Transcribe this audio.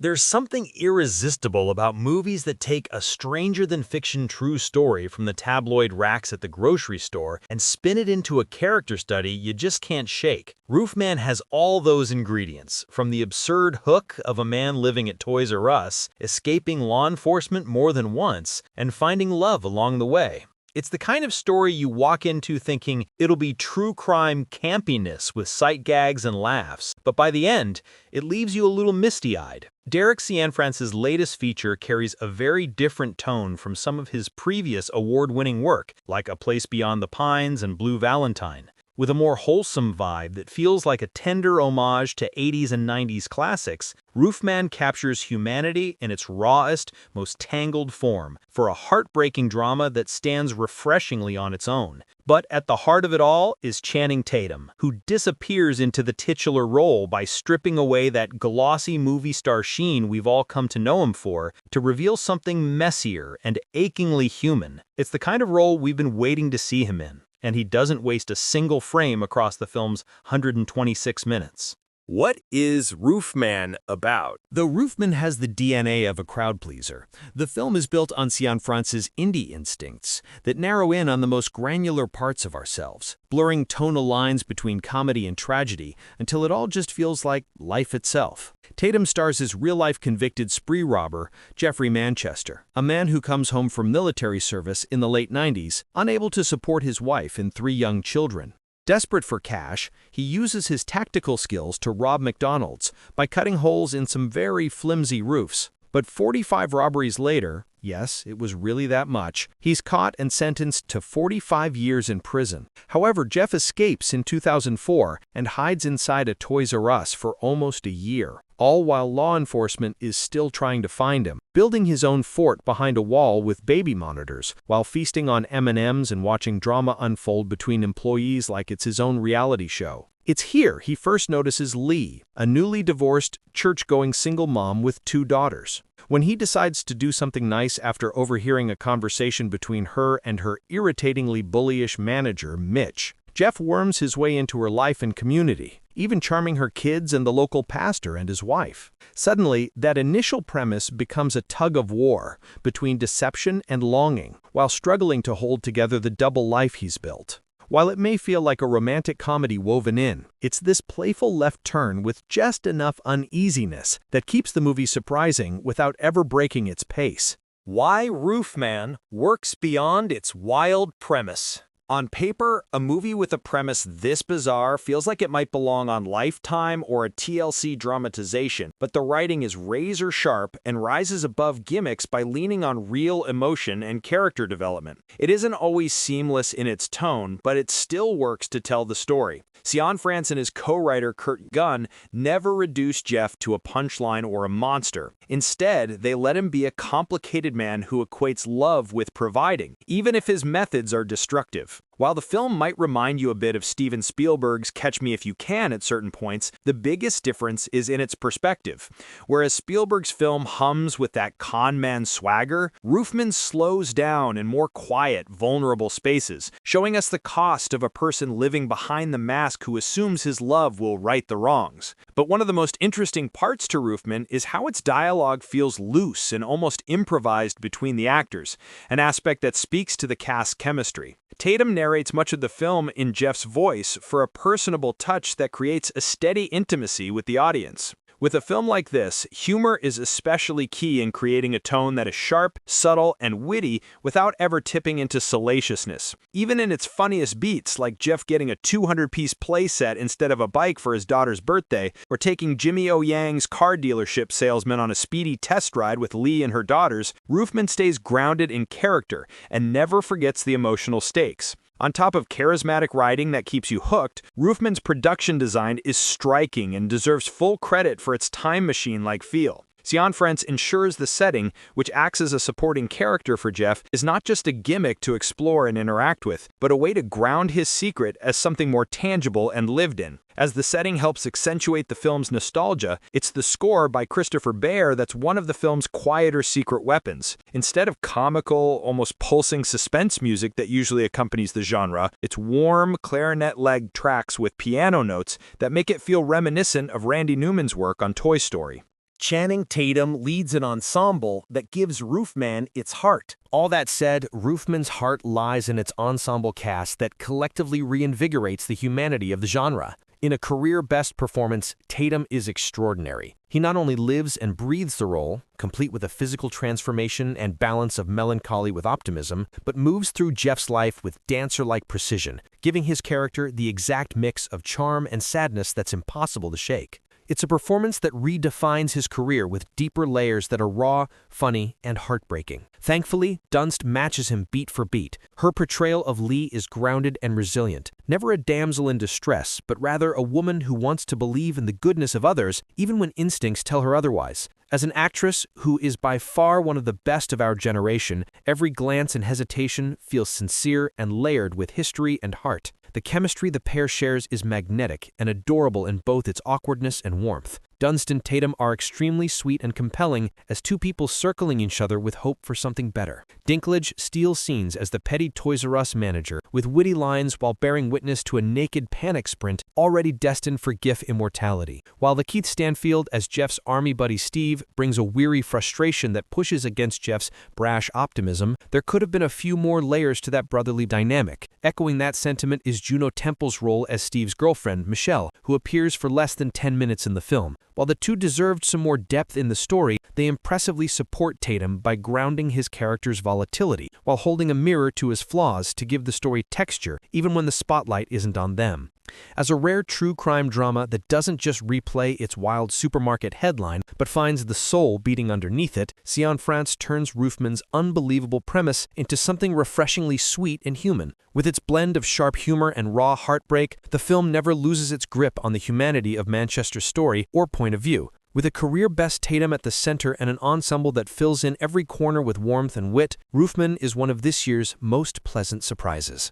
There's something irresistible about movies that take a stranger-than-fiction true story from the tabloid racks at the grocery store and spin it into a character study you just can't shake. Roofman has all those ingredients, from the absurd hook of a man living at Toys R Us, escaping law enforcement more than once, and finding love along the way. It's the kind of story you walk into thinking it'll be true crime campiness with sight gags and laughs, but by the end, it leaves you a little misty-eyed. Derek Cianfrance's latest feature carries a very different tone from some of his previous award-winning work, like A Place Beyond the Pines and Blue Valentine. With a more wholesome vibe that feels like a tender homage to 80s and 90s classics, Roofman captures humanity in its rawest, most tangled form for a heartbreaking drama that stands refreshingly on its own. But at the heart of it all is Channing Tatum, who disappears into the titular role by stripping away that glossy movie star sheen we've all come to know him for to reveal something messier and achingly human. It's the kind of role we've been waiting to see him in, and he doesn't waste a single frame across the film's 126 minutes. What is Roofman about? Though Roofman has the DNA of a crowd pleaser, the film is built on Cianfrance's indie instincts that narrow in on the most granular parts of ourselves, blurring tonal lines between comedy and tragedy until it all just feels like life itself. Tatum stars as real-life convicted spree robber Jeffrey Manchester, a man who comes home from military service in the late 90s, unable to support his wife and 3 young children. Desperate for cash, he uses his tactical skills to rob McDonald's by cutting holes in some very flimsy roofs. But 45 robberies later, yes, it was really that much, he's caught and sentenced to 45 years in prison. However, Jeff escapes in 2004 and hides inside a Toys R Us for almost a year, all while law enforcement is still trying to find him, building his own fort behind a wall with baby monitors, while feasting on M&Ms and watching drama unfold between employees like it's his own reality show. It's here he first notices Leigh, a newly divorced, church-going single mom with 2 daughters. When he decides to do something nice after overhearing a conversation between her and her irritatingly bullyish manager, Mitch, Jeff worms his way into her life and community, even charming her kids and the local pastor and his wife. Suddenly, that initial premise becomes a tug-of-war between deception and longing, while struggling to hold together the double life he's built. While it may feel like a romantic comedy woven in, it's this playful left turn with just enough uneasiness that keeps the movie surprising without ever breaking its pace. Why Roofman works beyond its wild premise. On paper, a movie with a premise this bizarre feels like it might belong on Lifetime or a TLC dramatization, but the writing is razor sharp and rises above gimmicks by leaning on real emotion and character development. It isn't always seamless in its tone, but it still works to tell the story. Cianfrance and his co-writer Kirsten Dunst never reduce Jeff to a punchline or a monster. Instead, they let him be a complicated man who equates love with providing, even if his methods are destructive. While the film might remind you a bit of Steven Spielberg's Catch Me If You Can at certain points, the biggest difference is in its perspective. Whereas Spielberg's film hums with that con man swagger, Roofman slows down in more quiet, vulnerable spaces, showing us the cost of a person living behind the mask who assumes his love will right the wrongs. But one of the most interesting parts to Roofman is how its dialogue feels loose and almost improvised between the actors, an aspect that speaks to the cast's chemistry. Tatum narrates much of the film in Jeff's voice for a personable touch that creates a steady intimacy with the audience. With a film like this, humor is especially key in creating a tone that is sharp, subtle, and witty without ever tipping into salaciousness. Even in its funniest beats, like Jeff getting a 200-piece playset instead of a bike for his daughter's birthday, or taking Jimmy O. Yang's car dealership salesman on a speedy test ride with Leigh and her daughters, Roofman stays grounded in character and never forgets the emotional stakes. On top of charismatic writing that keeps you hooked, Roofman's production design is striking and deserves full credit for its time machine-like feel. Cianfrance ensures the setting, which acts as a supporting character for Jeff, is not just a gimmick to explore and interact with, but a way to ground his secret as something more tangible and lived in. As the setting helps accentuate the film's nostalgia, it's the score by Christopher Bear that's one of the film's quieter secret weapons. Instead of comical, almost pulsing suspense music that usually accompanies the genre, it's warm, clarinet-legged tracks with piano notes that make it feel reminiscent of Randy Newman's work on Toy Story. Channing Tatum leads an ensemble that gives Roofman its heart. All that said, Roofman's heart lies in its ensemble cast that collectively reinvigorates the humanity of the genre. In a career-best performance, Tatum is extraordinary. He not only lives and breathes the role, complete with a physical transformation and balance of melancholy with optimism, but moves through Jeff's life with dancer-like precision, giving his character the exact mix of charm and sadness that's impossible to shake. It's a performance that redefines his career with deeper layers that are raw, funny, and heartbreaking. Thankfully, Dunst matches him beat for beat. Her portrayal of Leigh is grounded and resilient, never a damsel in distress, but rather a woman who wants to believe in the goodness of others, even when instincts tell her otherwise. As an actress who is by far one of the best of our generation, every glance and hesitation feels sincere and layered with history and heart. The chemistry the pair shares is magnetic and adorable in both its awkwardness and warmth. Dunst and Tatum are extremely sweet and compelling as two people circling each other with hope for something better. Dinklage steals scenes as the petty Toys R Us manager, with witty lines while bearing witness to a naked panic sprint already destined for GIF immortality, while the Keith Stanfield as Jeff's army buddy Steve brings a weary frustration that pushes against Jeff's brash optimism. There could have been a few more layers to that brotherly dynamic. Echoing that sentiment is Juno Temple's role as Steve's girlfriend, Michelle, who appears for less than 10 minutes in the film. While the two deserved some more depth in the story, they impressively support Tatum by grounding his character's volatility, while holding a mirror to his flaws to give the story texture, even when the spotlight isn't on them. As a rare true crime drama that doesn't just replay its wild supermarket headline, but finds the soul beating underneath it, Cianfrance turns Roofman's unbelievable premise into something refreshingly sweet and human. With its blend of sharp humor and raw heartbreak, the film never loses its grip on the humanity of Manchester's story or point of view. With a career-best Tatum at the center and an ensemble that fills in every corner with warmth and wit, Roofman is one of this year's most pleasant surprises.